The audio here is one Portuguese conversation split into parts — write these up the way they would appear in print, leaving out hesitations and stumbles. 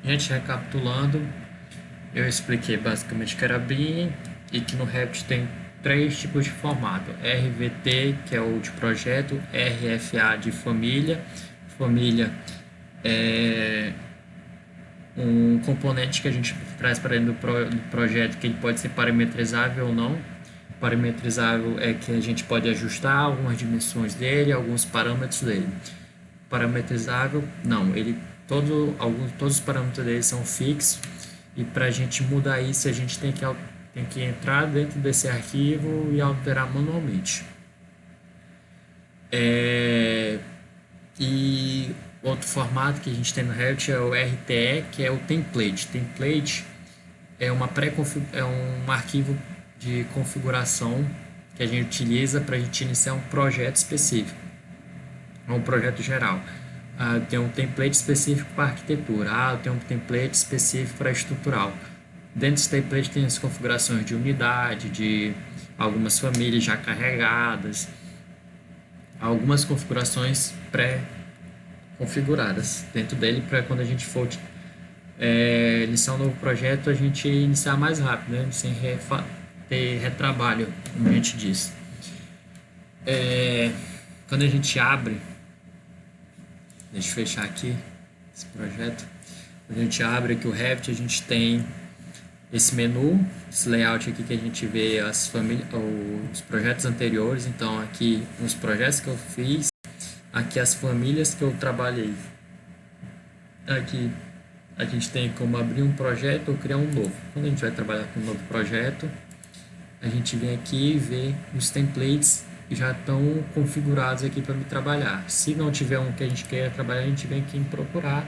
Gente, recapitulando, eu expliquei basicamente que era BIM e que no Revit tem três tipos de formato: RVT, que é o de projeto, RFA de família. Família é um componente que a gente traz para dentro do projeto, que ele pode ser parametrizável ou não. Parametrizável é que a gente pode ajustar algumas dimensões dele, alguns parâmetros dele. Parametrizável, não, ele todos os parâmetros dele são fixos, e para a gente mudar isso a gente tem que entrar dentro desse arquivo e alterar manualmente. E outro formato que a gente tem no Revit é o RTE, que é o template. Template é é um arquivo de configuração que a gente utiliza para a gente iniciar um projeto específico, um projeto geral. Tem um template específico para arquitetura, tem um template específico para estrutural. Dentro desse template tem as configurações de unidade, de algumas famílias já carregadas, algumas configurações pré-configuradas dentro dele, para quando a gente for iniciar um novo projeto a gente iniciar mais rápido, né? Sem ter retrabalho, como a gente diz. Quando a gente abre, deixa eu fechar aqui esse projeto. Quando a gente abre aqui o Revit, a gente tem esse menu, esse layout aqui que a gente vê os projetos anteriores. Então aqui os projetos que eu fiz, aqui as famílias que eu trabalhei. Aqui a gente tem como abrir um projeto ou criar um novo. Quando a gente vai trabalhar com um novo projeto, a gente vem aqui e vê os templates que já estão configurados aqui para me trabalhar. Se não tiver um que a gente quer trabalhar, a gente vem aqui em procurar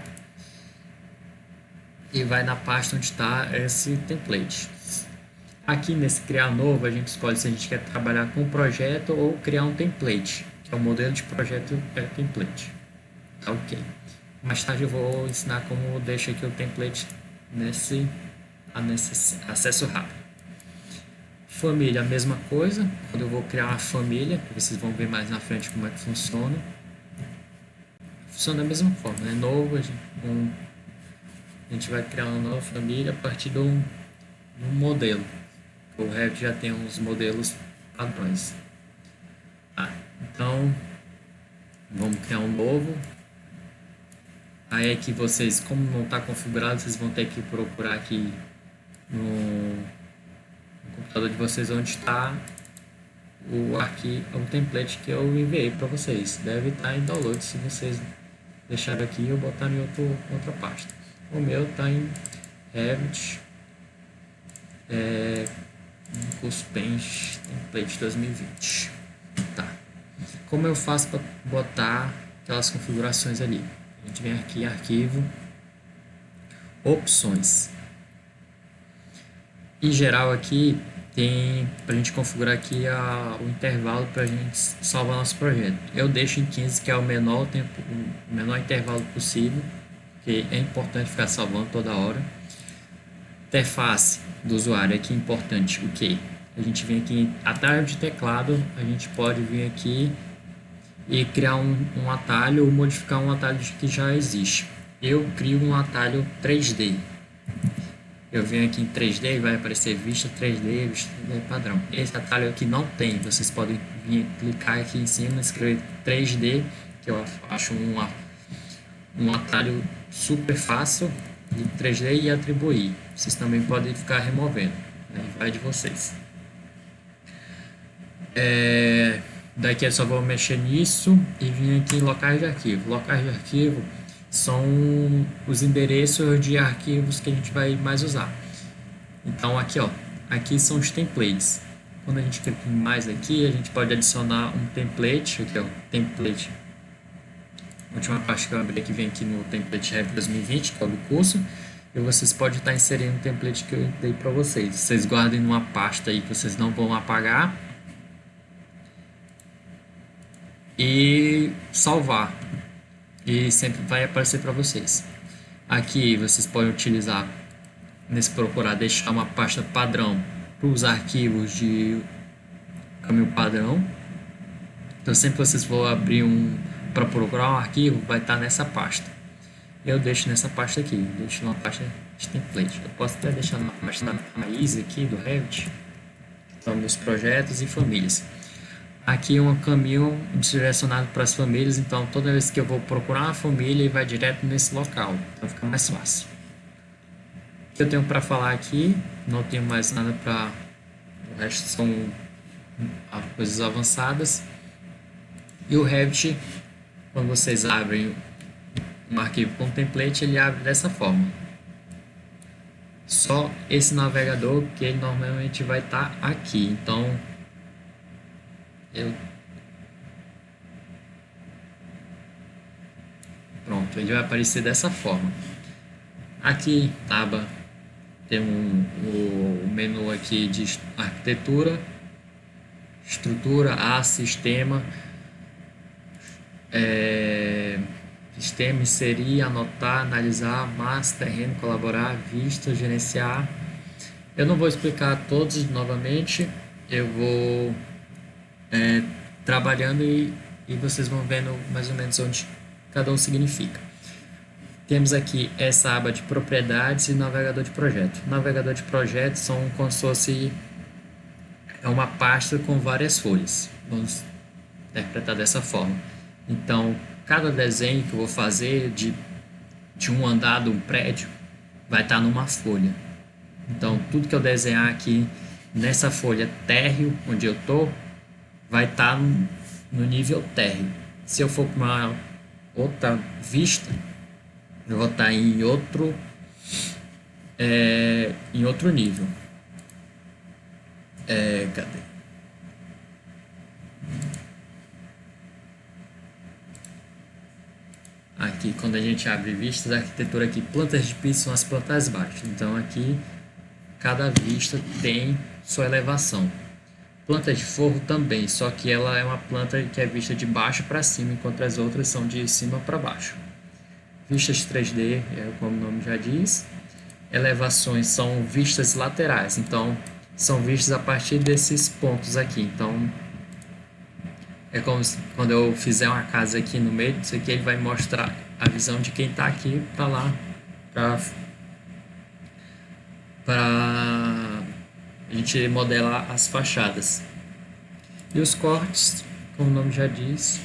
e vai na pasta onde está esse template. Aqui nesse criar novo, a gente escolhe se a gente quer trabalhar com um projeto ou criar um template, que é o modelo de projeto template. Tá ok. Mais tarde eu vou ensinar como deixa aqui o template nesse acesso rápido. Família, a mesma coisa. Quando eu vou criar uma família, vocês vão ver mais na frente como é que funciona. Funciona da mesma forma, né? Novo, a gente vai criar uma nova família a partir de um modelo. O Revit já tem uns modelos padrões. Então, vamos criar um novo. Aí é que vocês, como não está configurado, vocês vão ter que procurar aqui no computador de vocês onde está o template que eu enviei para vocês. Deve estar em download se vocês deixarem aqui ou botar em outra pasta. O meu está em Revit Curso Paint Template 2020. Tá. Como eu faço para botar aquelas configurações ali? A gente vem aqui, arquivo, opções. Em geral aqui tem para a gente configurar aqui o intervalo para a gente salvar nosso projeto. Eu deixo em 15, que é o menor intervalo possível, que é importante ficar salvando toda hora. Interface do usuário aqui é importante, o que? A gente vem aqui atrás de teclado, a gente pode vir aqui e criar um atalho ou modificar um atalho que já existe. Eu crio um atalho 3D. Eu venho aqui em 3D e vai aparecer vista 3D, vista 3D padrão. Esse atalho aqui não tem. Vocês podem vir clicar aqui em cima e escrever 3D, que eu acho um atalho super fácil de 3D, e atribuir. Vocês também podem ficar removendo, né? Vai de vocês. Daqui eu só vou mexer nisso e vir aqui em locais de arquivo. Locais de arquivo são os endereços de arquivos que a gente vai mais usar. Então aqui, ó, aqui são os templates. Quando a gente clica em mais aqui, a gente pode adicionar um template. Aqui, ó, template. A última parte que eu abri aqui vem aqui no template Revit 2020, que é o do curso. E vocês podem estar inserindo o template que eu dei para vocês. Vocês guardem numa pasta aí que vocês não vão apagar. E salvar. E sempre vai aparecer para vocês. Aqui vocês podem utilizar, nesse procurar, deixar uma pasta padrão para os arquivos de caminho padrão. Então sempre que vocês vão abrir para procurar um arquivo, vai estar nessa pasta. eu deixo nessa pasta aqui, deixo numa pasta de template. Eu posso até deixar numa pasta da raiz aqui do Revit, então meus projetos e famílias. Aqui é um caminho direcionado para as famílias, então toda vez que eu vou procurar uma família, ele vai direto nesse local, então fica mais fácil. O que eu tenho para falar aqui, não tenho mais nada para... O resto são coisas avançadas. E o Revit, quando vocês abrem um arquivo com template, ele abre dessa forma. Só esse navegador, que ele normalmente vai estar aqui. Então, pronto, ele vai aparecer dessa forma. Aqui, aba, tem o menu aqui de arquitetura, estrutura, sistema, sistema, inserir, anotar, analisar, massa, terreno, colaborar, vista, gerenciar. Eu não vou explicar todos novamente, eu vou trabalhando e vocês vão vendo mais ou menos onde cada um significa. Temos aqui essa aba de propriedades e navegador de projeto. Navegador de projeto são como se fosse uma pasta com várias folhas. Vamos interpretar dessa forma. Então, cada desenho que eu vou fazer de um andar de um prédio vai estar numa folha. Então, tudo que eu desenhar aqui nessa folha térreo, onde eu estou, vai estar no nível térreo. Se eu for para uma outra vista, eu vou estar em outro nível. Cadê? Aqui, quando a gente abre vistas, a arquitetura aqui, plantas de piso são as plantas baixas. Então, aqui, cada vista tem sua elevação. Planta de forro também, só que ela é uma planta que é vista de baixo para cima, enquanto as outras são de cima para baixo. Vistas 3D, como o nome já diz. Elevações são vistas laterais, então são vistas a partir desses pontos aqui. Então, é como se, quando eu fizer uma casa aqui no meio, isso aqui ele vai mostrar a visão de quem está aqui para lá, para a gente modelar as fachadas. E os cortes, como o nome já diz,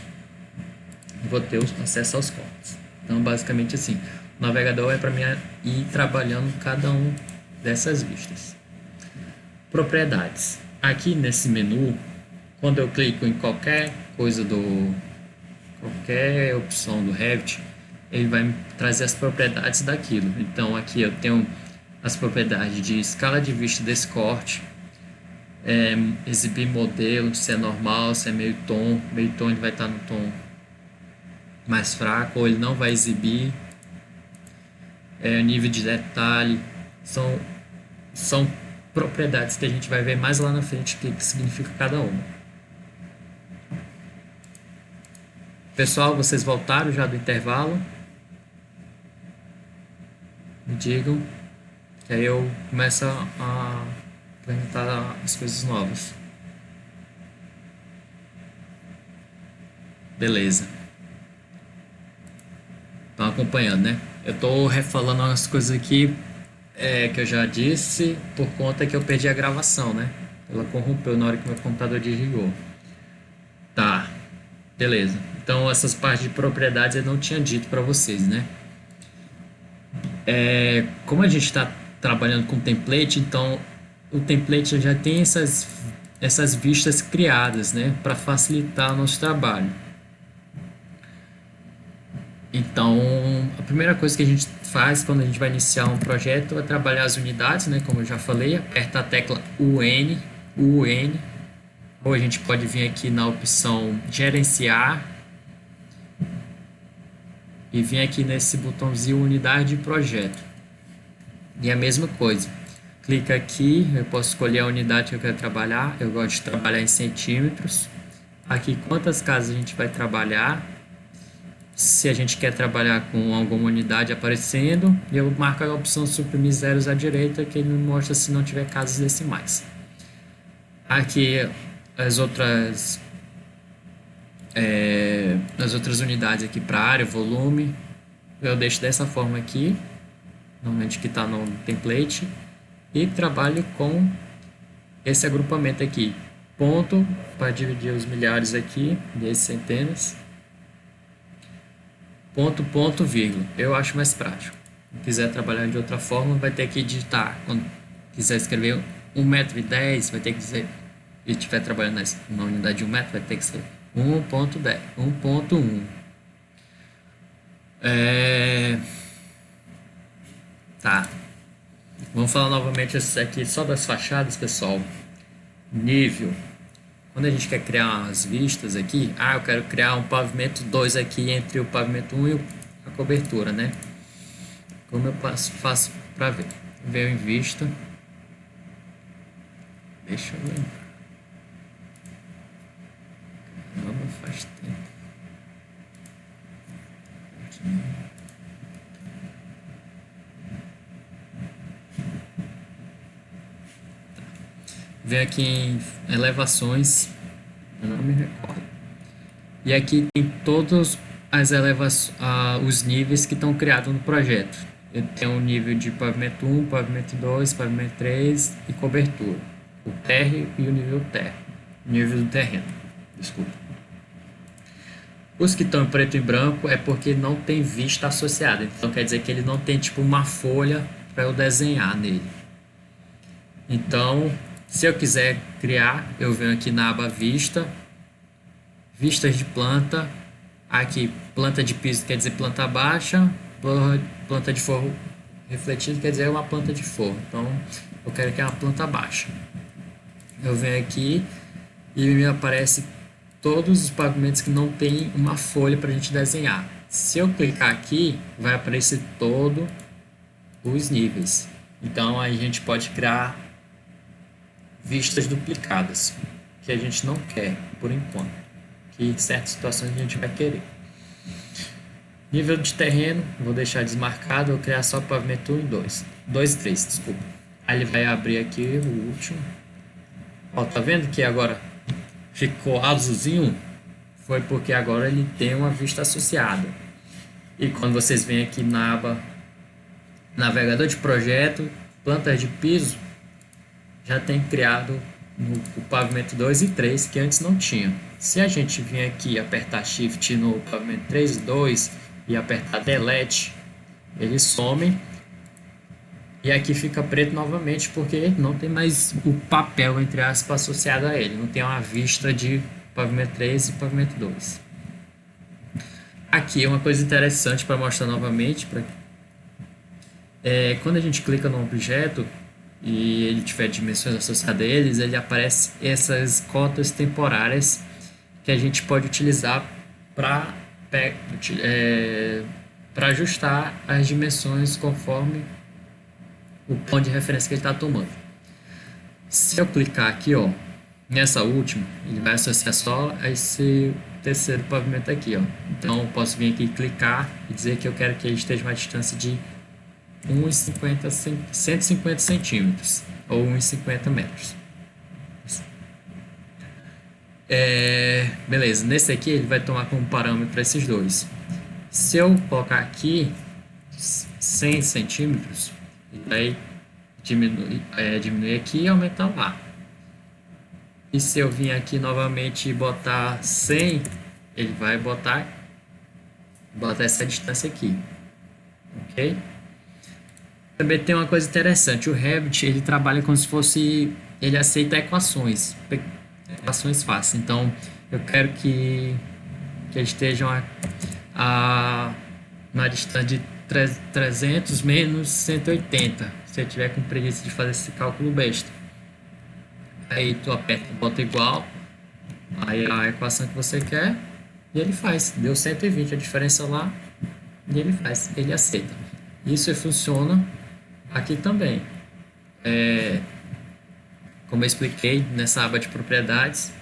vou ter acesso aos cortes. Então, basicamente assim, o navegador é para mim ir trabalhando cada um dessas vistas. Propriedades. Aqui nesse menu, quando eu clico em qualquer opção do Revit, ele vai me trazer as propriedades daquilo. Então, aqui eu tenho as propriedades de escala de vista desse corte, exibir modelo, se é normal, se é meio tom ele vai estar no tom mais fraco, ou ele não vai exibir, nível de detalhe, são propriedades que a gente vai ver mais lá na frente o que significa cada uma. Pessoal, vocês voltaram já do intervalo? Me digam, que aí eu começo a apresentar as coisas novas. Beleza. Estão acompanhando, né? Eu estou refalando umas coisas aqui que eu já disse por conta que eu perdi a gravação, né? Ela corrompeu na hora que meu computador desligou. Tá, beleza. Então essas partes de propriedades eu não tinha dito para vocês, né? Como a gente está trabalhando com template, então o template já tem essas vistas criadas, né? Para facilitar o nosso trabalho. Então, a primeira coisa que a gente faz quando a gente vai iniciar um projeto é trabalhar as unidades, né? Como eu já falei, aperta a tecla UN, ou a gente pode vir aqui na opção gerenciar e vir aqui nesse botãozinho unidade de projeto. E a mesma coisa, clica aqui, eu posso escolher a unidade que eu quero trabalhar, eu gosto de trabalhar em centímetros. Aqui quantas casas a gente vai trabalhar. Se a gente quer trabalhar com alguma unidade aparecendo, eu marco a opção suprimir zeros à direita, que ele me mostra se não tiver casas decimais. Aqui as outras unidades aqui para área, volume, eu deixo dessa forma aqui, normalmente que está no template, e trabalho com esse agrupamento aqui, ponto para dividir os milhares aqui, e as centenas, ponto, ponto, vírgula. Eu acho mais prático. Se quiser trabalhar de outra forma, vai ter que digitar. Quando quiser escrever 1,10 m, vai ter que dizer, e estiver trabalhando na unidade de 1 metro, vai ter que ser 1,10, 1,1. Tá. Vamos falar novamente aqui só das fachadas, pessoal. Nível. Quando a gente quer criar umas vistas aqui, eu quero criar um pavimento 2 aqui entre o pavimento 1 e a cobertura, né? Como eu faço para ver? Venho em vista. Deixa eu lembrar. Caramba, faz tempo. Vem aqui em elevações, eu não me recordo. E aqui tem todos as elevações, os níveis que estão criados no projeto. Eu tenho o nível de pavimento 1, pavimento 2, pavimento 3 e cobertura. O térreo e o nível terra. Nível do terreno. Desculpa. Os que estão em preto e branco é porque não tem vista associada. Então quer dizer que ele não tem tipo uma folha para eu desenhar nele. Então, se eu quiser criar, eu venho aqui na aba vista, vistas de planta, aqui planta de piso quer dizer planta baixa, planta de forro refletido quer dizer uma planta de forro. Então eu quero criar uma planta baixa. Eu venho aqui e me aparece todos os pavimentos que não tem uma folha para a gente desenhar. Se eu clicar aqui, vai aparecer todos os níveis. Então a gente pode criar vistas duplicadas, que a gente não quer por enquanto, que em certas situações a gente vai querer. Nível de terreno, vou deixar desmarcado, vou criar só pavimento 1 e 2 e 3, desculpa. Aí ele vai abrir aqui o último. Ó, tá vendo que agora ficou azulzinho? Foi porque agora ele tem uma vista associada. E quando vocês vêm aqui na aba navegador de projeto, plantas de piso, já tem criado o pavimento 2 e 3, que antes não tinha. Se a gente vir aqui apertar Shift no pavimento 3 e 2 e apertar Delete, eles somem e aqui fica preto novamente porque não tem mais o papel, entre aspas, associado a ele. Não tem uma vista de pavimento 3 e pavimento 2. Aqui é uma coisa interessante para mostrar novamente. Quando a gente clica no objeto e ele tiver dimensões associadas a eles, ele aparece essas cotas temporárias que a gente pode utilizar para ajustar as dimensões conforme o ponto de referência que ele está tomando. Se eu clicar aqui, ó, nessa última, ele vai associar só a esse terceiro pavimento aqui, ó. Então eu posso vir aqui e clicar e dizer que eu quero que ele esteja a uma distância de 150 centímetros ou 1,50 metros. Beleza, nesse aqui ele vai tomar como parâmetro esses dois. Se eu colocar aqui 100 centímetros, ele vai diminuir aqui e aumentar lá. E se eu vir aqui novamente e botar 100, ele vai botar essa distância aqui, ok? Também tem uma coisa interessante, o Revit ele trabalha como se fosse, ele aceita equações fáceis. Então eu quero que eles estejam na distância de 300 menos 180, se eu tiver com preguiça de fazer esse cálculo besta. Aí tu aperta, bota igual, aí a equação que você quer e ele faz. Deu 120 a diferença lá e ele faz, ele aceita. Isso funciona aqui também. Como eu expliquei nessa aba de propriedades,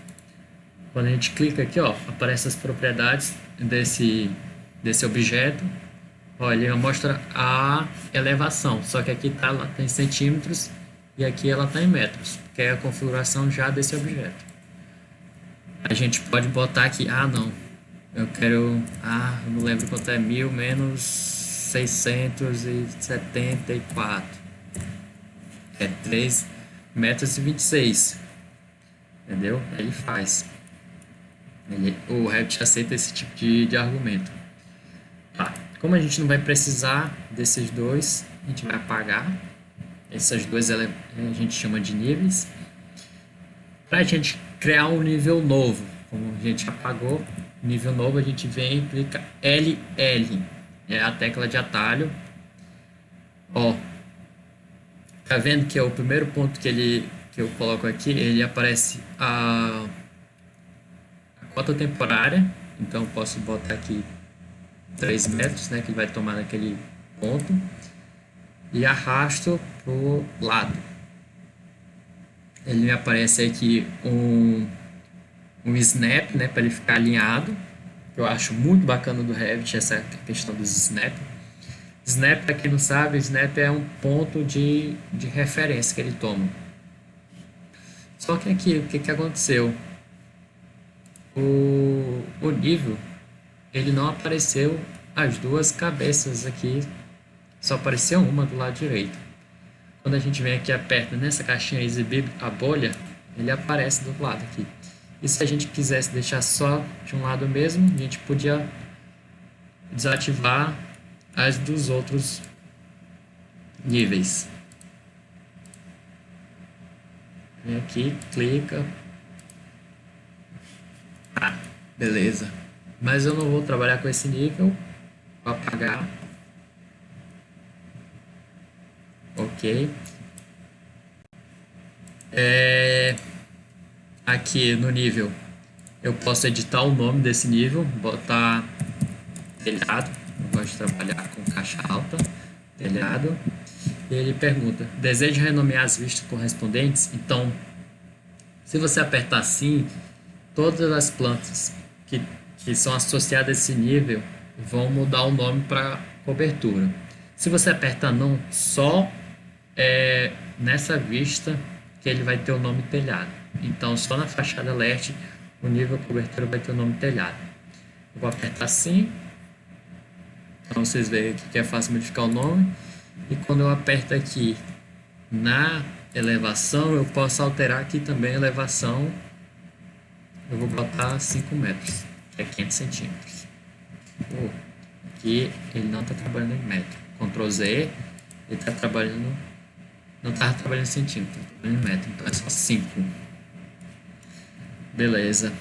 quando a gente clica aqui, ó, aparecem as propriedades desse objeto. Olha, ele mostra a elevação, só que aqui ela tem centímetros e aqui ela está em metros, que é a configuração já desse objeto. A gente pode botar aqui, não, eu quero, eu não lembro quanto é 1000 menos 674. É 3 metros e 26. Entendeu? Ele faz. O Revit aceita esse tipo de argumento. Tá. Como a gente não vai precisar desses dois, a gente vai apagar. Essas duas a gente chama de níveis. Para a gente criar um nível novo, como a gente apagou, nível novo, a gente vem e clica LL. É a tecla de atalho. Ó, tá vendo que é o primeiro ponto que eu coloco aqui, ele aparece a cota temporária. Então eu posso botar aqui 3 metros, né, que vai tomar naquele ponto, e arrasto pro lado. Ele me aparece aqui um snap, né, para ele ficar alinhado. Eu acho muito bacana do Revit essa questão dos snap. Snap, para quem não sabe, snap é um ponto de referência que ele toma. Só que aqui, o que aconteceu? O nível, ele não apareceu as duas cabeças aqui, só apareceu uma do lado direito. Quando a gente vem aqui e aperta nessa caixinha exibir a bolha, ele aparece do lado aqui. E se a gente quisesse deixar só de um lado mesmo, a gente podia desativar as dos outros níveis. Vem aqui, clica. Ah, beleza. Mas eu não vou trabalhar com esse nível. Vou apagar. Ok. Aqui no nível eu posso editar o nome desse nível, botar telhado. Eu gosto de trabalhar com caixa alta, telhado. E ele pergunta: deseja renomear as vistas correspondentes? Então, se você apertar assim, todas as plantas que são associadas a esse nível vão mudar o nome para cobertura. Se você apertar não, só nessa vista que ele vai ter o nome telhado. Então, só na fachada leste o nível cobertura vai ter o nome telhado. Eu vou apertar assim. Então, vocês veem aqui que é fácil modificar o nome. E quando eu aperto aqui na elevação, eu posso alterar aqui também a elevação. Eu vou botar 5 metros, que é 500 centímetros. Aqui ele não está trabalhando em metro. Ctrl Z, ele está trabalhando, não está trabalhando em centímetro, está trabalhando em metro, então é só 5. Beleza.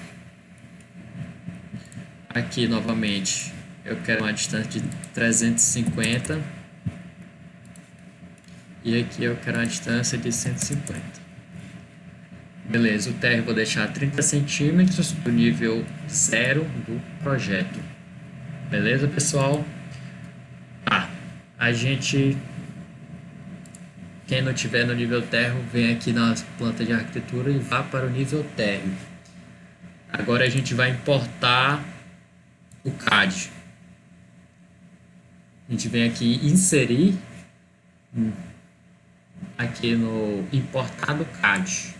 Aqui novamente eu quero uma distância de 350 e aqui eu quero uma distância de 150. Beleza, o térreo eu vou deixar 30 centímetros do nível 0 do projeto. Beleza, pessoal? A gente, quem não tiver no nível térreo, vem aqui na planta de arquitetura e vá para o nível térreo. Agora a gente vai importar o CAD. A gente vem aqui inserir aqui no importar do CAD.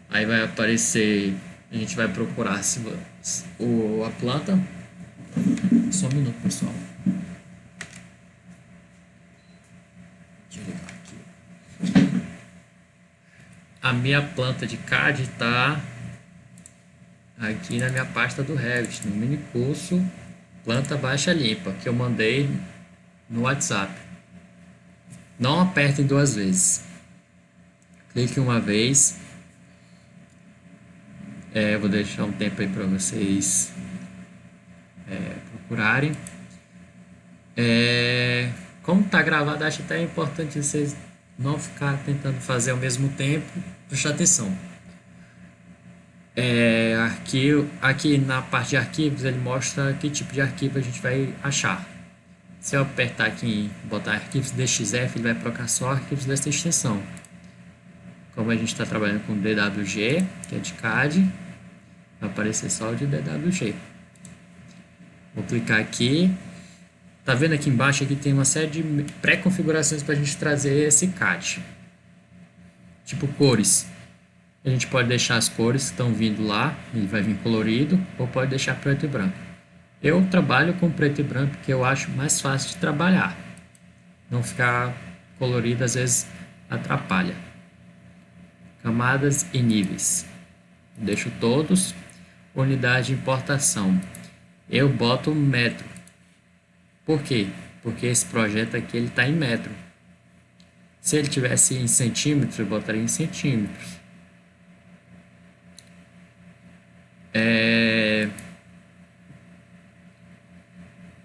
Aí vai aparecer, a gente vai procurar a planta. Só um minuto, pessoal. Deixa eu ligar aqui. A minha planta de CAD está aqui na minha pasta do Revit, no mini curso Planta Baixa Limpa, que eu mandei no WhatsApp. Não apertem 2 vezes. Clique uma vez. Vou deixar um tempo aí para vocês procurarem. Como está gravado, acho até importante vocês não ficar tentando fazer ao mesmo tempo. Prestar atenção. Aqui na parte de arquivos ele mostra que tipo de arquivo a gente vai achar. Se eu apertar aqui em botar arquivos DXF, ele vai procurar só arquivos dessa extensão. Como a gente está trabalhando com DWG, que é de CAD, vai aparecer só o de DWG. Vou clicar aqui. Tá vendo aqui embaixo? Aqui tem uma série de pré-configurações para a gente trazer esse CAD. Tipo cores. A gente pode deixar as cores que estão vindo lá, ele vai vir colorido, ou pode deixar preto e branco. Eu trabalho com preto e branco porque eu acho mais fácil de trabalhar. Não ficar colorido às vezes atrapalha. Camadas e níveis. Deixo todos. Unidade de importação. Eu boto metro. Por quê? Porque esse projeto aqui ele está em metro. Se ele tivesse em centímetros, eu botaria em centímetros.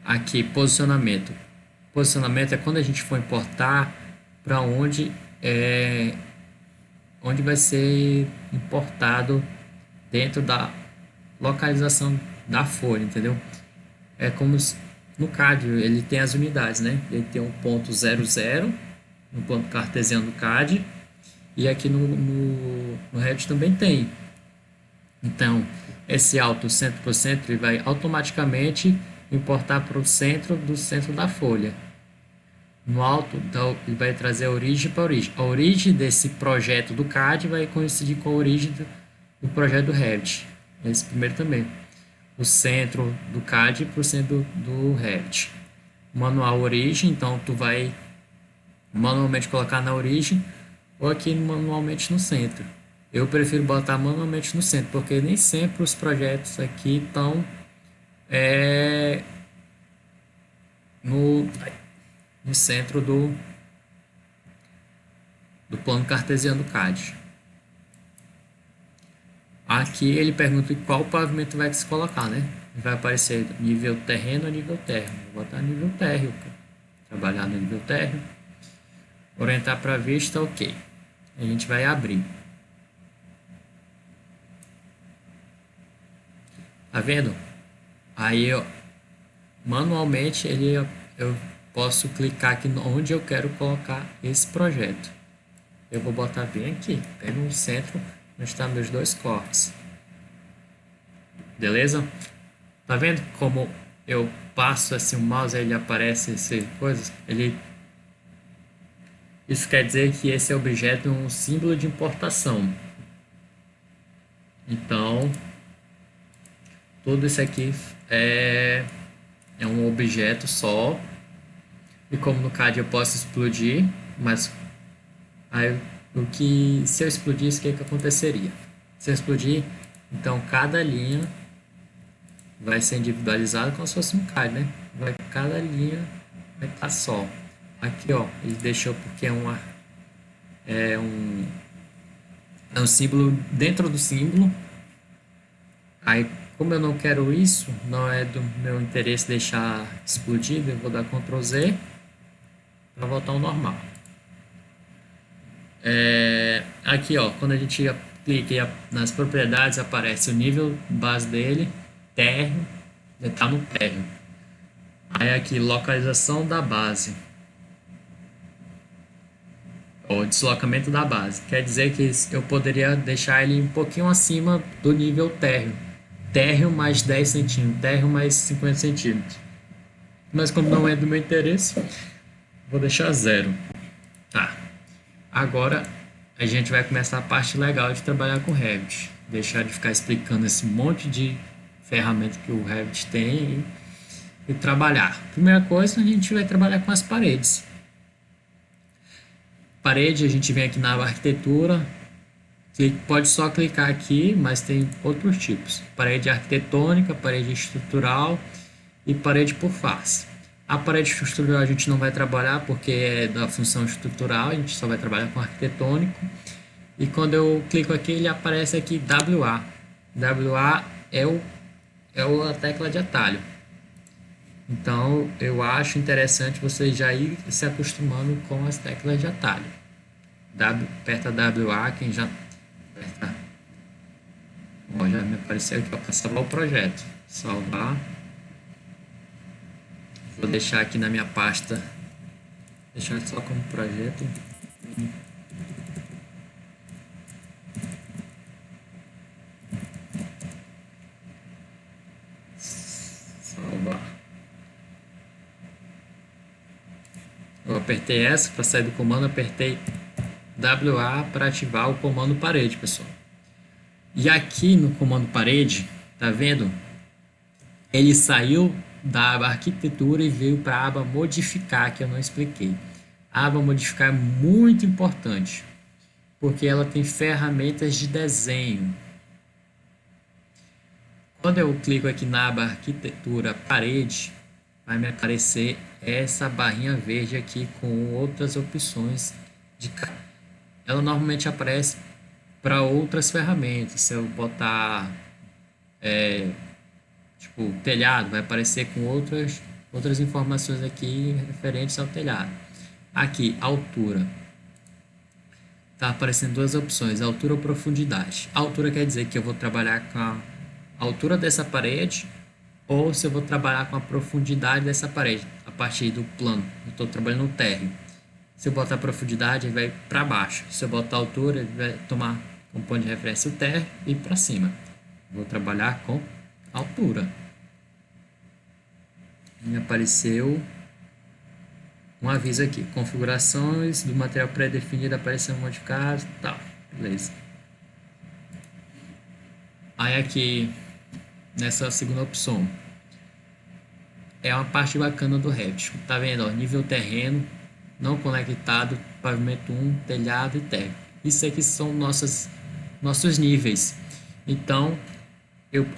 Aqui, posicionamento. Posicionamento é quando a gente for importar para onde vai ser importado dentro da localização da folha, entendeu? É como no CAD, ele tem as unidades, né? Ele tem um ponto 00 no ponto cartesiano do CAD e aqui no Revit também tem. Então, esse alto centro por centro ele vai automaticamente importar para o centro do centro da folha. No alto, então, ele vai trazer a origem para a origem. A origem desse projeto do CAD vai coincidir com a origem do projeto do Revit. Esse primeiro também. O centro do CAD para o centro do Revit. Manual origem, então tu vai manualmente colocar na origem ou aqui manualmente no centro. Eu prefiro botar manualmente no centro, porque nem sempre os projetos aqui estão no centro do plano cartesiano do CAD. Aqui ele pergunta qual pavimento vai se colocar, né? Vai aparecer nível terreno ou nível térreo. Vou botar nível térreo, trabalhar no nível térreo. Orientar para a vista, ok. A gente vai abrir. Tá vendo? Aí, ó, manualmente, eu posso clicar aqui onde eu quero colocar esse projeto. Eu vou botar bem aqui, bem no centro, onde estão meus dois cortes. Beleza? Tá vendo como eu passo assim o mouse, aí ele aparece essas coisas? Isso quer dizer que esse objeto é um símbolo de importação. Então, tudo isso aqui é um objeto só. E como no CAD eu posso explodir, mas aí se eu explodisse, o que aconteceria? Se eu explodir, então cada linha vai ser individualizada como se fosse um CAD, né? Cada linha vai estar só. Aqui, ó, ele deixou porque é um símbolo dentro do símbolo. Aí, como eu não quero isso, não é do meu interesse deixar explodido, eu vou dar Ctrl Z para voltar ao normal. Aqui, ó, quando a gente clica nas propriedades, aparece o nível base dele, térreo, está no térreo. Aí aqui, localização da base, ou deslocamento da base. Quer dizer que eu poderia deixar ele um pouquinho acima do nível térreo. Térreo mais 10 centímetros, térreo mais 50 centímetros. Mas como não é do meu interesse, vou deixar 0. Tá. Agora a gente vai começar a parte legal de trabalhar com o Revit. Deixar de ficar explicando esse monte de ferramenta que o Revit tem e trabalhar. Primeira coisa, a gente vai trabalhar com as paredes. Parede, a gente vem aqui na arquitetura, pode só clicar aqui, mas tem outros tipos. Parede arquitetônica, parede estrutural e parede por face. A parede estrutural a gente não vai trabalhar porque é da função estrutural, a gente só vai trabalhar com arquitetônico. E quando eu clico aqui, ele aparece aqui WA. WA é a tecla de atalho. Então, eu acho interessante você já ir se acostumando com as teclas de atalho. Aperta WA, quem já aperta. Ó, já me apareceu aqui para salvar o projeto. Salvar. Vou deixar aqui na minha pasta. Deixar só como projeto. Salvar. Eu apertei essa para sair do comando, apertei WA para ativar o comando parede, pessoal. E aqui no comando parede, tá vendo? ele saiu da aba arquitetura e veio para a aba modificar, que eu não expliquei. A aba modificar é muito importante, porque ela tem ferramentas de desenho. Quando eu clico aqui na aba arquitetura parede, vai me aparecer essa barrinha verde aqui com outras opções de ela normalmente aparece para outras ferramentas. Se eu botar tipo telhado, vai aparecer com outras informações aqui referentes ao telhado. Aqui, altura. Tá aparecendo duas opções, altura ou profundidade. Altura quer dizer que eu vou trabalhar com a altura dessa parede ou se eu vou trabalhar com a profundidade dessa parede, a partir do plano. Eu estou trabalhando no térreo. Se eu botar profundidade, ele vai para baixo. Se eu botar altura, ele vai tomar como ponto de referência o térreo e para cima. Vou trabalhar com altura. Me apareceu um aviso aqui. Configurações do material pré-definido aparecendo modificado. Tá, beleza. Aí aqui, nessa segunda opção, é uma parte bacana do Revit. Tá vendo? Ó, nível terreno, não conectado, pavimento 1, telhado e térreo. Isso aqui são nossos níveis. Então,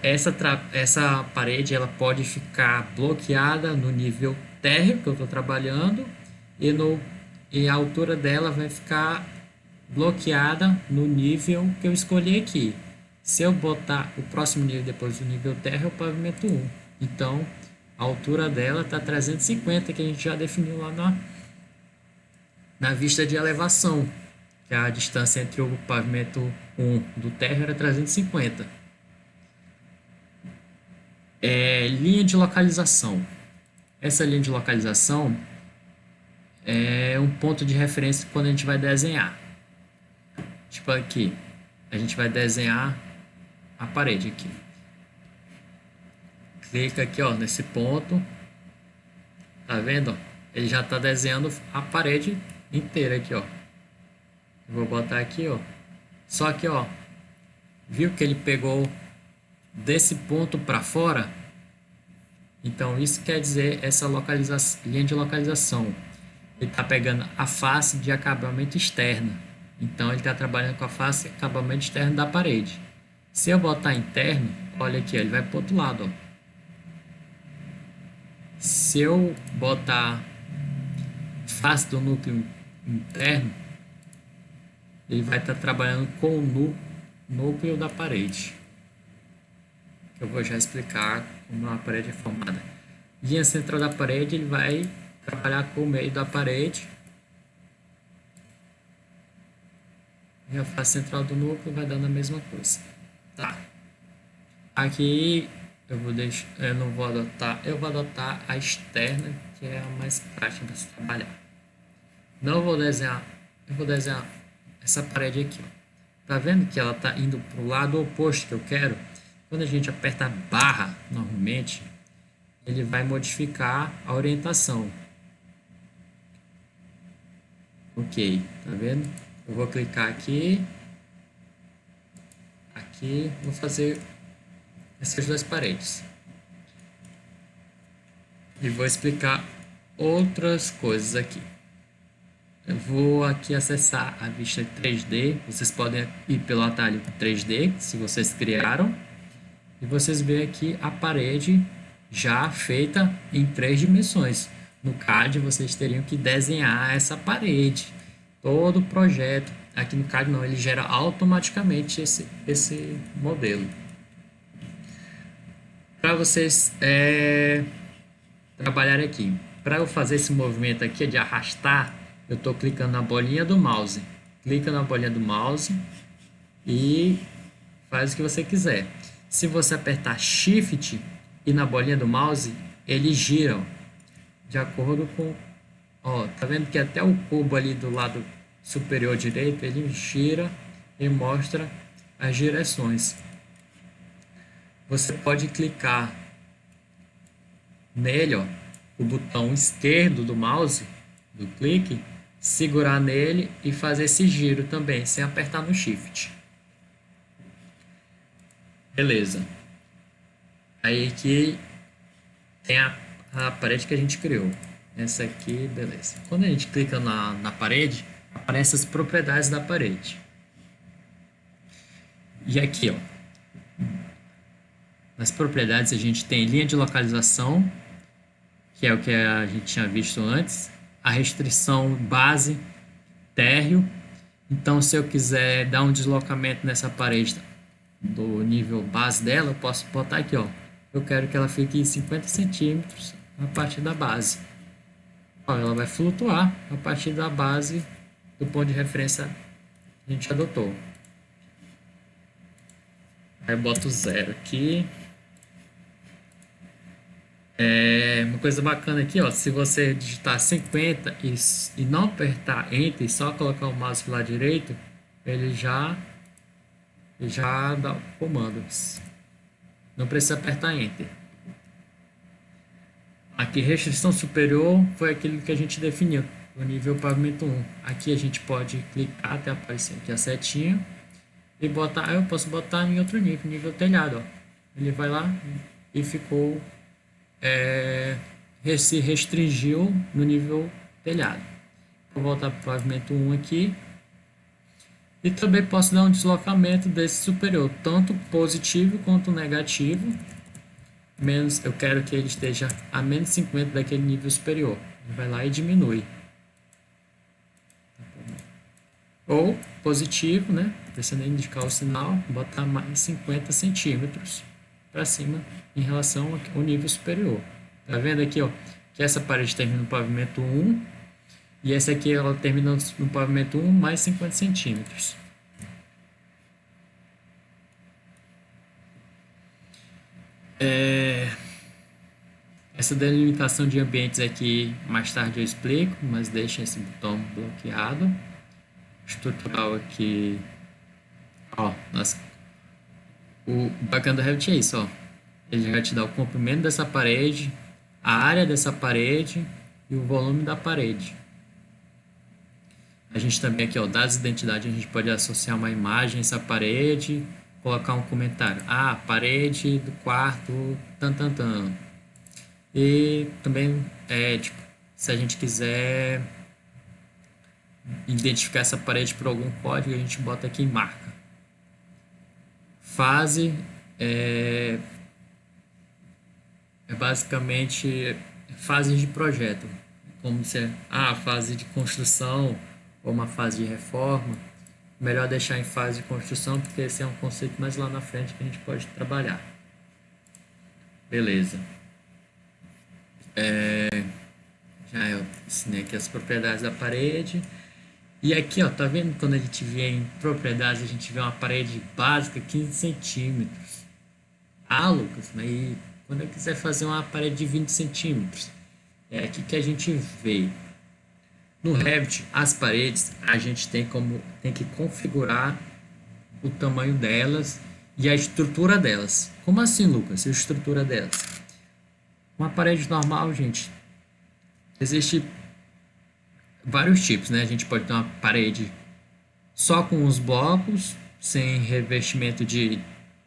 essa parede ela pode ficar bloqueada no nível térreo que eu estou trabalhando e a altura dela vai ficar bloqueada no nível que eu escolhi aqui. Se eu botar o próximo nível depois do nível térreo é o pavimento 1. Então, a altura dela está 350, que a gente já definiu lá na vista de elevação, que a distância entre o pavimento 1 do térreo era 350. Linha de localização. Essa linha de localização é um ponto de referência quando a gente vai desenhar. Tipo aqui, a gente vai desenhar a parede aqui. Clica aqui, ó, nesse ponto. Tá vendo? Ele já está desenhando a parede inteira aqui, ó. Vou botar aqui, ó. Só que, ó, viu que ele pegou desse ponto para fora? Então, isso quer dizer essa linha de localização. Ele está pegando a face de acabamento externa. Então, ele está trabalhando com a face de acabamento externo da parede. Se eu botar interno, olha aqui, ele vai para o outro lado, ó. Se eu botar face do núcleo interno, ele vai estar trabalhando com o núcleo da parede. Eu vou já explicar como a parede é formada. Linha central da parede, ele vai trabalhar com o meio da parede. E a face central do núcleo vai dando a mesma coisa. Tá. Aqui eu vou adotar a externa, que é a mais prática para se trabalhar. Não vou desenhar, eu vou desenhar essa parede aqui, ó. Tá vendo que ela está indo para o lado oposto que eu quero? Quando a gente aperta a barra, normalmente, ele vai modificar a orientação. Ok, tá vendo? Eu vou clicar aqui, vou fazer essas duas paredes. E vou explicar outras coisas aqui. Eu vou aqui acessar a vista 3D. Vocês podem ir pelo atalho 3D, se vocês criaram. E vocês veem aqui a parede já feita em 3 dimensões. No CAD, vocês teriam que desenhar essa parede. Todo o projeto. Aqui no CAD não, ele gera automaticamente esse modelo. Para vocês trabalharem aqui. Para eu fazer esse movimento aqui de arrastar, eu estou clicando na bolinha do mouse. Clica na bolinha do mouse e faz o que você quiser. Se você apertar Shift e na bolinha do mouse, eles giram de acordo com... Ó, tá vendo que até o cubo ali do lado superior direito, ele gira e mostra as direções. Você pode clicar nele, ó, o botão esquerdo do mouse, do clique, segurar nele e fazer esse giro também, sem apertar no Shift. Beleza. Aí aqui tem a parede que a gente criou. Essa aqui, beleza. Quando a gente clica na parede, aparecem as propriedades da parede. E aqui, ó, nas propriedades a gente tem linha de localização, que é o que a gente tinha visto antes, a restrição base, térreo. Então, se eu quiser dar um deslocamento nessa parede do nível base dela, eu posso botar aqui, ó. Eu quero que ela fique 50 centímetros a partir da base. Ó, ela vai flutuar a partir da base do ponto de referência que a gente adotou. Aí eu boto 0 aqui. Uma coisa bacana aqui, ó, se você digitar 50 e não apertar Enter e só colocar o mouse pro lado direito, ele já dá o comando. Não precisa apertar Enter. Aqui, restrição superior foi aquilo que a gente definiu, o nível pavimento 1. Aqui a gente pode clicar até aparecer aqui a setinha e botar, eu posso botar em outro nível telhado, ó. Ele vai lá e ficou, se restringiu no nível telhado. Vou voltar para o pavimento 1 aqui. E também posso dar um deslocamento desse superior, tanto positivo quanto negativo. Eu quero que ele esteja a menos 50 daquele nível superior. Ele vai lá e diminui. Ou positivo, né? Precisando indicar o sinal, botar mais 50 centímetros para cima em relação ao nível superior. Tá vendo aqui, ó, que essa parede termina no pavimento 1 e essa aqui ela termina no pavimento 1 mais 50 centímetros. Essa delimitação de ambientes aqui mais tarde eu explico, mas deixa esse botão bloqueado. Estrutural aqui, ó, o bacana do Revit é isso, ó. Ele vai te dar o comprimento dessa parede, a área dessa parede e o volume da parede. A gente também aqui, ó, dados de identidade, a gente pode associar uma imagem a essa parede, colocar um comentário. Ah, parede do quarto, tan. E também, tipo, se a gente quiser identificar essa parede por algum código, a gente bota aqui em marca. Fase é basicamente fases de projeto, como se a fase de construção ou uma fase de reforma. Melhor deixar em fase de construção, porque esse é um conceito mais lá na frente que a gente pode trabalhar. Beleza. Já eu ensinei aqui as propriedades da parede. E aqui, ó, tá vendo quando a gente vê em propriedades, a gente vê uma parede básica 15 centímetros. Ah, Lucas, mas quando eu quiser fazer uma parede de 20 centímetros, é aqui que a gente vê. No Revit, as paredes, a gente tem que configurar o tamanho delas e a estrutura delas. Como assim, Lucas? A estrutura delas? Uma parede normal, gente, existe vários tipos, né? A gente pode ter uma parede só com os blocos, sem revestimento de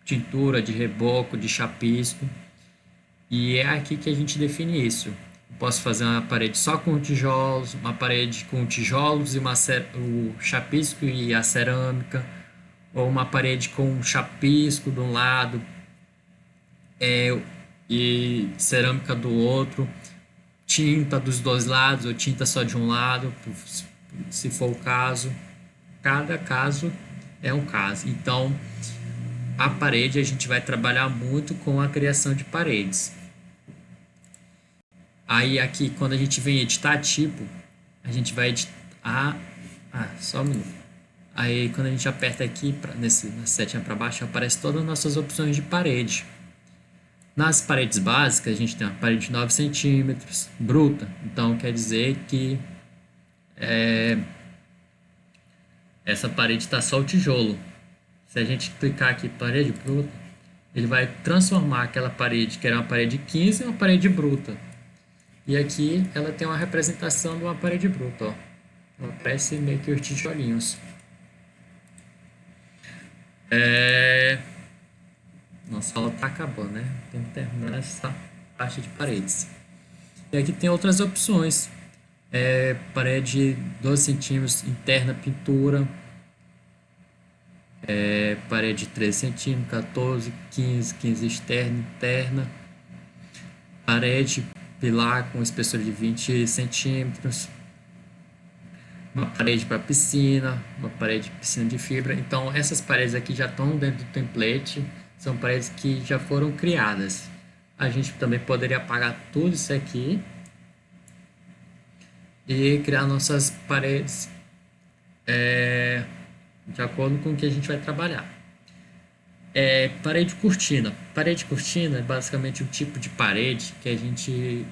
tintura, de reboco, de chapisco. E é aqui que a gente define isso. Eu posso fazer uma parede só com tijolos, uma parede com tijolos e o chapisco e a cerâmica, ou uma parede com chapisco de um lado e cerâmica do outro, tinta dos dois lados ou tinta só de um lado, se for o caso. Cada caso é um caso. Então, a parede a gente vai trabalhar muito com a criação de paredes. Aí aqui, quando a gente vem editar tipo, a gente vai editar... só um minuto. Aí quando a gente aperta aqui, na setinha para baixo, aparece todas as nossas opções de parede. Nas paredes básicas, a gente tem uma parede de 9 centímetros, bruta. Então, quer dizer que essa parede está só o tijolo. Se a gente clicar aqui, parede bruta, ele vai transformar aquela parede, que era uma parede 15, em uma parede bruta. E aqui ela tem uma representação de uma parede bruta, ó. Ela parece meio que os tijolinhos. Nossa aula tá acabando, né? Tem que terminar essa parte de paredes. E aqui tem outras opções. Parede 12 centímetros interna pintura, parede 13 centímetros, 14, 15, 15 externa, interna, parede pilar com espessura de 20 centímetros, uma parede para piscina, uma parede de piscina de fibra. Então essas paredes aqui já estão dentro do template, são paredes que já foram criadas. A gente também poderia apagar tudo isso aqui e criar nossas paredes de acordo com o que a gente vai trabalhar. Parede cortina. Parede cortina é basicamente o tipo de parede que a gente...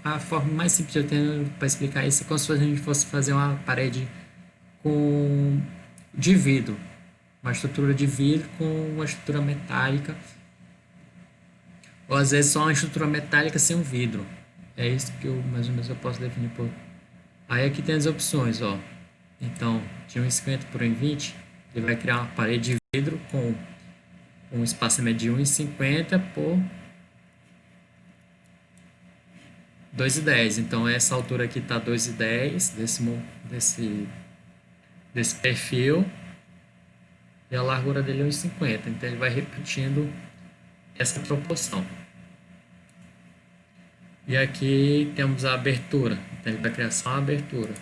a forma mais simples que eu tenho para explicar isso é como se a gente fosse fazer uma parede de vidro. Uma estrutura de vidro com uma estrutura metálica. Ou às vezes só uma estrutura metálica sem um vidro. É isso que mais ou menos eu posso definir por... Aí aqui tem as opções, ó. Então, de 1,50 por 1,20, ele vai criar uma parede de vidro com um espaçamento de 1,50 por 2,10. Então, essa altura aqui está 2,10 desse perfil. E a largura dele é 1,50. Então, ele vai repetindo essa proporção. E aqui temos a abertura. Então, ele vai criar só uma abertura.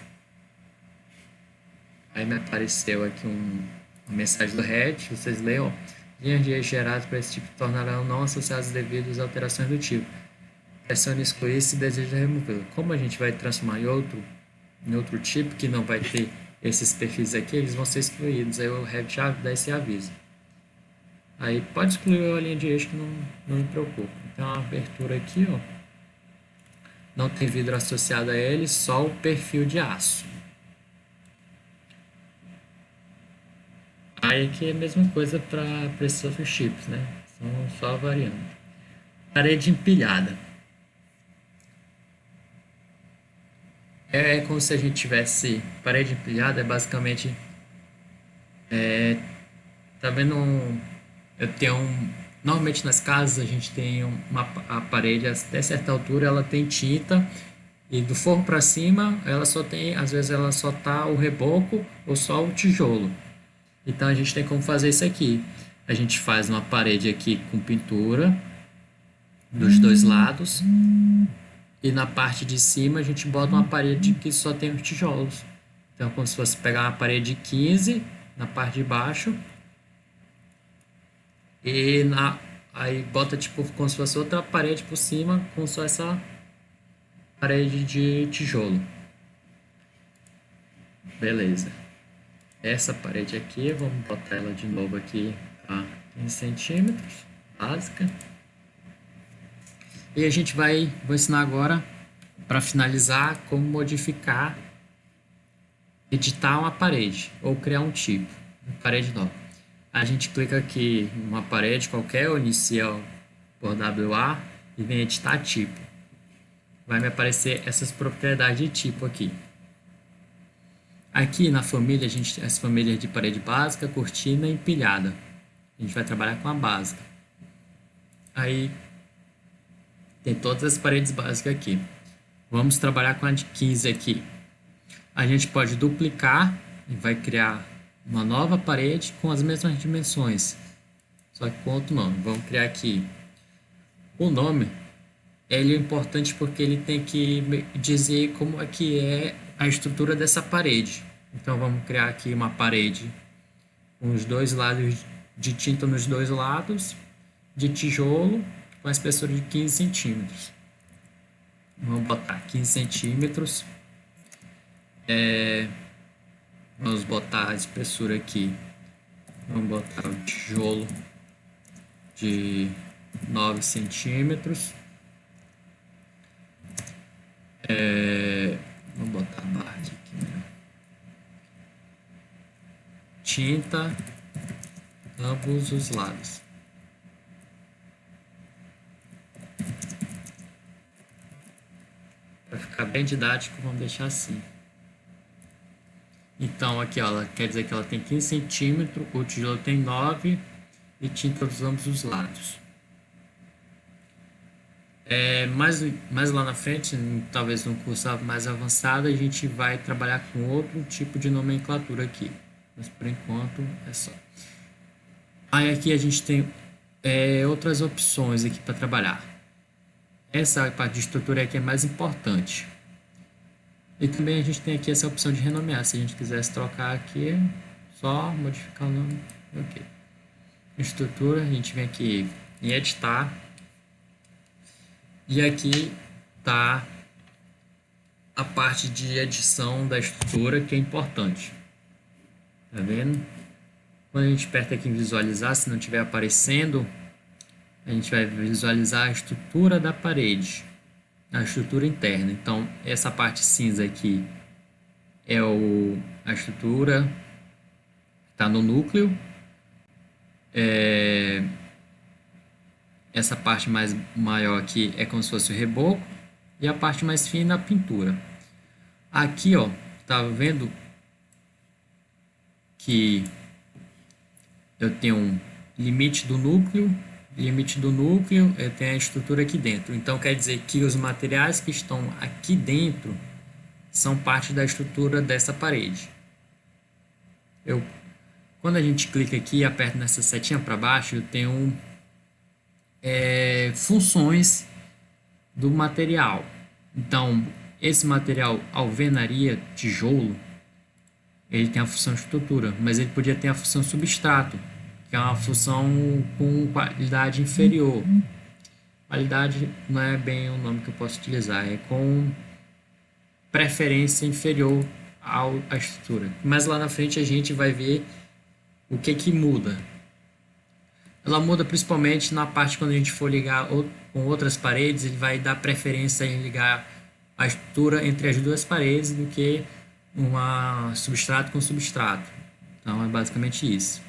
Aí me apareceu aqui uma mensagem do RED, vocês leiam, linhas de eixo geradas para esse tipo tornarão não associadas devido às alterações do tipo. Pressione excluir se deseja removê-lo. Como a gente vai transformar em outro tipo que não vai ter esses perfis aqui, eles vão ser excluídos. Aí o RED já dá esse aviso. Aí pode excluir a linha de eixo que não me preocupa. Então a abertura aqui, ó, não tem vidro associado a ele, só o perfil de aço. Aí aqui é a mesma coisa para esses outros tipos, né? São só variando. Parede empilhada. É como se a gente tivesse... Parede empilhada é basicamente... tá vendo eu tenho normalmente nas casas a gente tem a parede até certa altura ela tem tinta e do forro para cima ela só tem, às vezes ela só tá o reboco ou só o tijolo. Então a gente tem como fazer isso aqui. A gente faz uma parede aqui com pintura dos dois lados e na parte de cima a gente bota uma parede que só tem os tijolos. Então como se fosse pegar uma parede de 15 na parte de baixo e aí bota tipo como se fosse outra parede por cima com só essa parede de tijolo. Beleza. Essa parede aqui, vamos botar ela de novo aqui a 15 centímetros, básica. E a gente vou ensinar agora, para finalizar, como modificar, editar uma parede, ou criar um tipo, uma parede nova. A gente clica aqui em uma parede qualquer, ou inicia por WA, e vem editar tipo. Vai me aparecer essas propriedades de tipo aqui. Aqui na família, a gente tem as famílias de parede básica, cortina e empilhada. A gente vai trabalhar com a básica. Aí tem todas as paredes básicas aqui. Vamos trabalhar com a de 15 aqui. A gente pode duplicar e vai criar uma nova parede com as mesmas dimensões. Só que com outro nome. Vamos criar aqui. O nome, ele é importante porque ele tem que dizer como é que é a estrutura dessa parede. Então vamos criar aqui uma parede com os dois lados de tinta nos dois lados, de tijolo, com a espessura de 15 centímetros. Vamos botar 15 centímetros. Vamos botar a espessura aqui. Vamos botar o tijolo de 9 centímetros. Vamos botar a base aqui, né? Tinta ambos os lados. Para ficar bem didático, vamos deixar assim. Então aqui ó, ela quer dizer que ela tem 15 centímetros, o tijolo tem 9 e tinta dos ambos os lados. Mais lá na frente, talvez num curso mais avançado, a gente vai trabalhar com outro tipo de nomenclatura aqui. Mas por enquanto é só. Aí aqui a gente tem outras opções aqui para trabalhar. Essa parte de estrutura aqui é mais importante. E também a gente tem aqui essa opção de renomear. Se a gente quisesse trocar aqui, é só modificar o nome. Ok. Estrutura, a gente vem aqui em editar. E aqui tá a parte de edição da estrutura, que é importante. Tá vendo? Quando a gente aperta aqui em visualizar, se não estiver aparecendo, a gente vai visualizar a estrutura da parede, a estrutura interna. Então, essa parte cinza aqui é a estrutura que está no núcleo. Essa parte maior aqui é como se fosse o reboco. E a parte mais fina, a pintura. Aqui, ó, tá vendo que eu tenho um limite do núcleo, eu tenho a estrutura aqui dentro. Então, quer dizer que os materiais que estão aqui dentro são parte da estrutura dessa parede. Quando a gente clica aqui e aperta nessa setinha para baixo, eu tenho funções do material. Então, esse material alvenaria, tijolo, ele tem a função estrutura, mas ele podia ter a função substrato, que é uma função com qualidade inferior. Qualidade não é bem o nome que eu posso utilizar, é com preferência inferior à estrutura. Mas lá na frente a gente vai ver o que muda. Ela muda principalmente na parte quando a gente for ligar com outras paredes, ele vai dar preferência em ligar a estrutura entre as duas paredes do que uma substrato com substrato. Então é basicamente isso.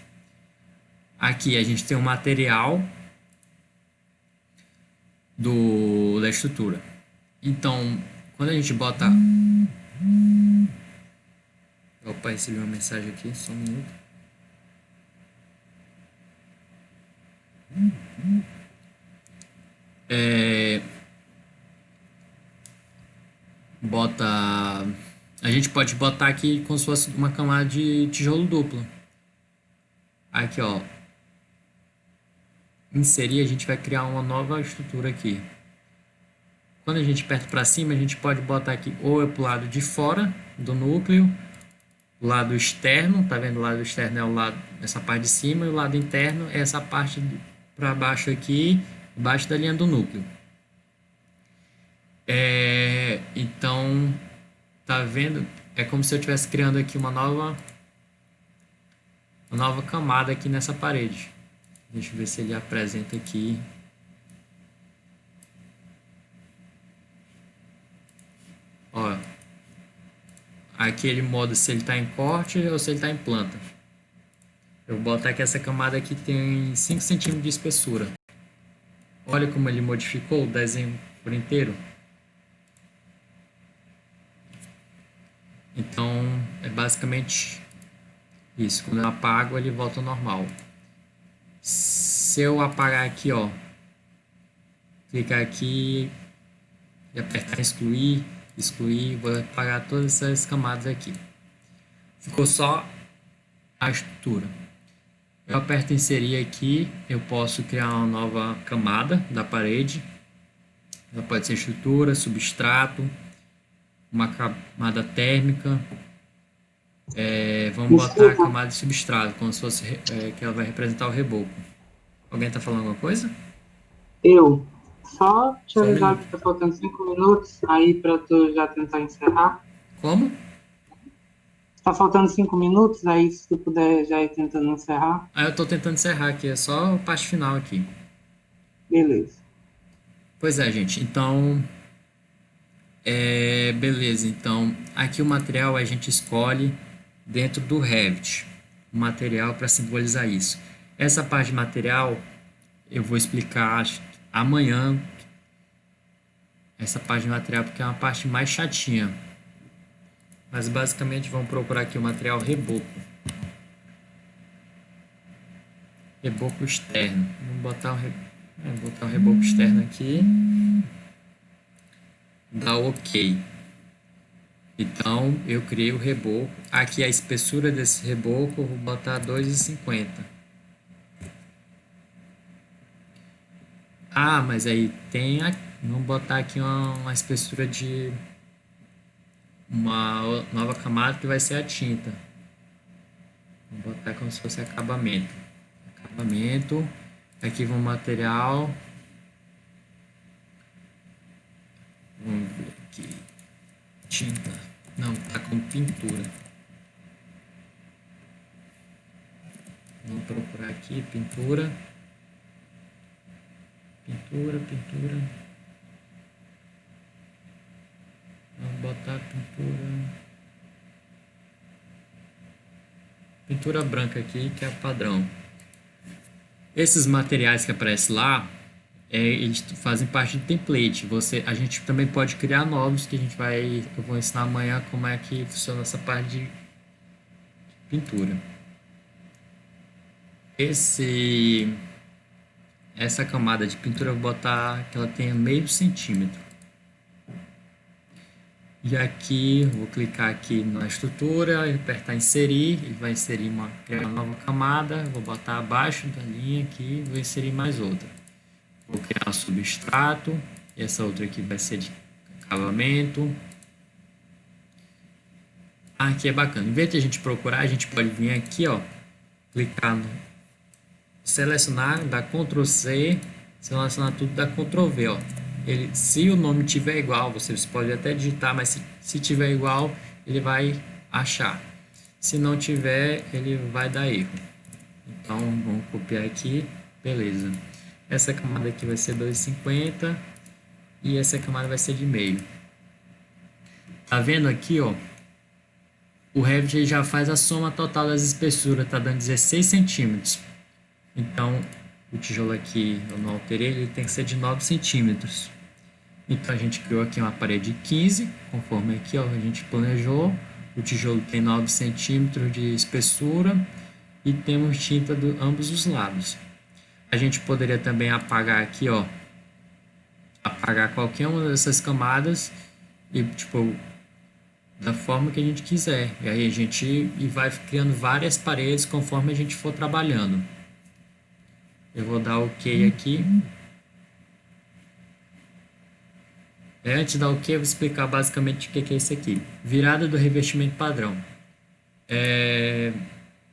Aqui a gente tem o material da estrutura. Então, quando a gente bota... Opa, recebi uma mensagem aqui, só um minuto. A gente pode botar aqui como se fosse uma camada de tijolo duplo. Aqui, ó, inserir, a gente vai criar uma nova estrutura aqui. Quando a gente aperta para cima, a gente pode botar aqui ou para o lado de fora do núcleo, o lado externo, tá vendo? O lado externo é o lado, essa parte de cima, e o lado interno é essa parte para baixo aqui, abaixo da linha do núcleo. Então, tá vendo? É como se eu estivesse criando aqui uma nova camada aqui nessa parede. Deixa eu ver se ele apresenta aqui. Ó, aqui ele moda se ele está em corte ou se ele está em planta. Eu vou botar que essa camada aqui tem 5 centímetros de espessura. Olha como ele modificou o desenho por inteiro. Então, é basicamente isso. Quando eu apago, ele volta ao normal. Se eu apagar aqui, ó, clicar aqui e apertar em excluir, vou apagar todas essas camadas aqui. Ficou só a estrutura. Eu aperto em inserir aqui, eu posso criar uma nova camada da parede. Ela pode ser estrutura, substrato, uma camada térmica. Vamos botar a camada de substrato, como se fosse que ela vai representar o reboco. Alguém está falando alguma coisa? Eu. Só te avisar que tá faltando 5 minutos aí para tu já tentar encerrar. Como? Tá faltando 5 minutos, aí se tu puder já ir tentando encerrar. Eu estou tentando encerrar aqui, é só a parte final aqui. Beleza. Pois é, gente. Então, beleza. Então, aqui o material a gente escolhe dentro do Revit. O material para simbolizar isso. Essa parte de material eu vou explicar amanhã. Essa parte de material porque é uma parte mais chatinha. Mas basicamente vamos procurar aqui o material reboco. Reboco externo. Vamos botar Vou botar o reboco externo aqui. Dá OK. Então, eu criei o reboco. Aqui a espessura desse reboco eu vou botar 2,50. Ah, mas aí tem vamos botar aqui uma espessura de uma nova camada que vai ser a tinta. Vou botar como se fosse acabamento. Acabamento. Aqui vem o material. Vamos ver aqui. Tinta. Não, tá com pintura. Vamos procurar aqui pintura. Pintura. Vamos botar pintura branca aqui, que é padrão. Esses materiais que aparecem lá, eles fazem parte do template. A gente também pode criar novos, que eu vou ensinar amanhã como é que funciona essa parte de pintura. Essa camada de pintura eu vou botar que ela tenha meio centímetro. E aqui, vou clicar aqui na estrutura, apertar inserir, ele vai criar uma nova camada, vou botar abaixo da linha aqui, vou inserir mais outra. Vou criar um substrato, essa outra aqui vai ser de acabamento. Aqui é bacana, em vez de a gente procurar, a gente pode vir aqui, ó, clicar no selecionar, dar Ctrl C, selecionar tudo, dar Ctrl V, ó. Se o nome tiver igual, vocês podem até digitar, mas se tiver igual, ele vai achar. Se não tiver, ele vai dar erro. Então, vamos copiar aqui, beleza. Essa camada aqui vai ser 2,50 e essa camada vai ser de meio. Tá vendo aqui, ó? O Revit já faz a soma total das espessuras, tá dando 16 centímetros. Então, o tijolo aqui, eu não alterei, ele tem que ser de 9 centímetros. Então, a gente criou aqui uma parede de 15, conforme aqui, ó, a gente planejou. O tijolo tem 9 centímetros de espessura e temos tinta de ambos os lados. A gente poderia também apagar aqui, ó, apagar qualquer uma dessas camadas e, tipo, da forma que a gente quiser. E aí a gente vai criando várias paredes conforme a gente for trabalhando. Eu vou dar OK aqui. Antes de dar OK, eu vou explicar basicamente o que é isso aqui. Virada do revestimento padrão.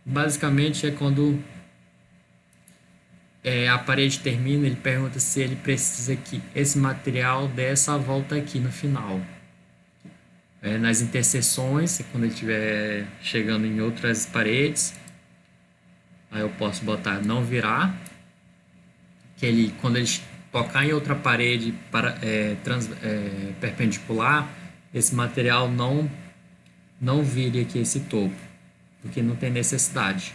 Basicamente é quando a parede termina, ele pergunta se ele precisa que esse material dê essa volta aqui no final. Nas interseções, quando ele estiver chegando em outras paredes, aí eu posso botar não virar, que quando ele tocar em outra parede perpendicular, esse material não vire aqui esse topo, porque não tem necessidade.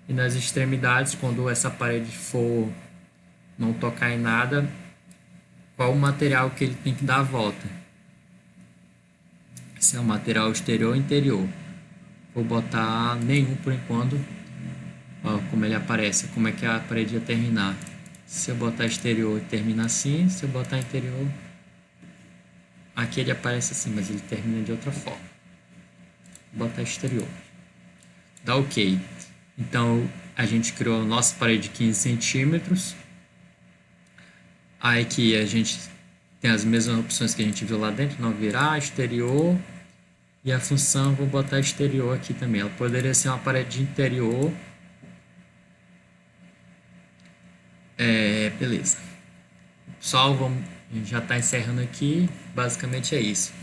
E nas extremidades, quando essa parede for não tocar em nada, qual o material que ele tem que dar a volta? Se é o material exterior ou interior. Vou botar nenhum por enquanto. Ó, como ele aparece, como é que a parede ia terminar. Se eu botar exterior, termina assim. Se eu botar interior, aqui ele aparece assim, mas ele termina de outra forma. Vou botar exterior. Dá OK. Então, a gente criou a nossa parede de 15 centímetros. Aí aqui a gente tem as mesmas opções que a gente viu lá dentro. Não virar, exterior. E a função, vou botar exterior aqui também. Ela poderia ser uma parede de interior. Beleza. Pessoal, a gente já está encerrando aqui. Basicamente é isso.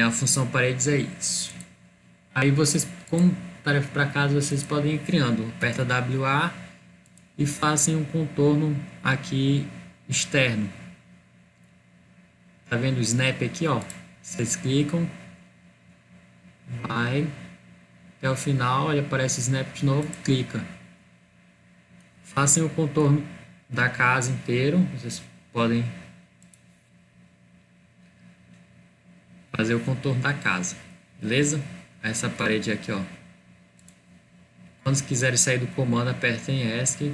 A função paredes é isso. Aí vocês, como tarefa para casa, vocês podem ir criando. Aperta WA e façam um contorno aqui externo. Tá vendo o snap aqui, ó? Vocês clicam, vai até o final, ele aparece o snap de novo, clica. Façam o contorno da casa inteiro, vocês podem fazer o contorno da casa, beleza? Essa parede aqui, ó. Quando quiserem sair do comando, apertem ESC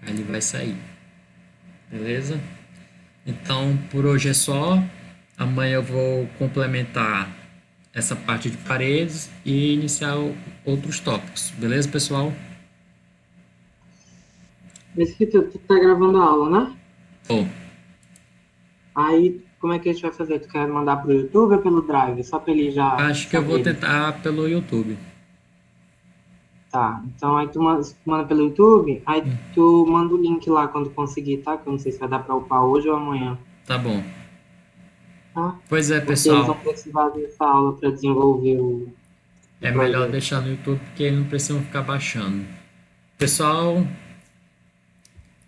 Aí ele vai sair. Beleza? Então, por hoje é só. Amanhã eu vou complementar essa parte de paredes e iniciar outros tópicos. Beleza, pessoal? Esse que tu tá gravando a aula, né? Bom, Aí, como é que a gente vai fazer? Tu quer mandar pro YouTube ou pelo Drive? Só pra ele já acho que eu vou saber. tentar pelo YouTube. Tá, então aí tu manda pelo YouTube, aí tu manda o link lá quando conseguir, tá? Que eu não sei se vai dar pra upar hoje ou amanhã, Tá bom. tá? Pois é, Porque eles pessoal. vão precisar dessa aula para desenvolver o É melhor projeto. deixar no YouTube porque eles não precisam ficar baixando. Pessoal,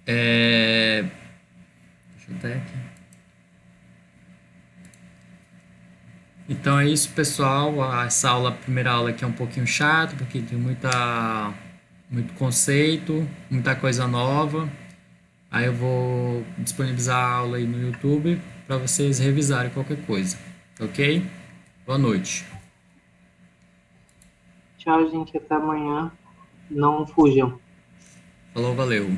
deixa eu até aqui. Então é isso, pessoal. Essa aula, a primeira aula aqui é um pouquinho chata, porque tem muito conceito, muita coisa nova. Aí eu vou disponibilizar a aula aí no YouTube para vocês revisarem qualquer coisa, ok? Boa noite. Tchau, gente, até amanhã. Não fujam. Falou, valeu.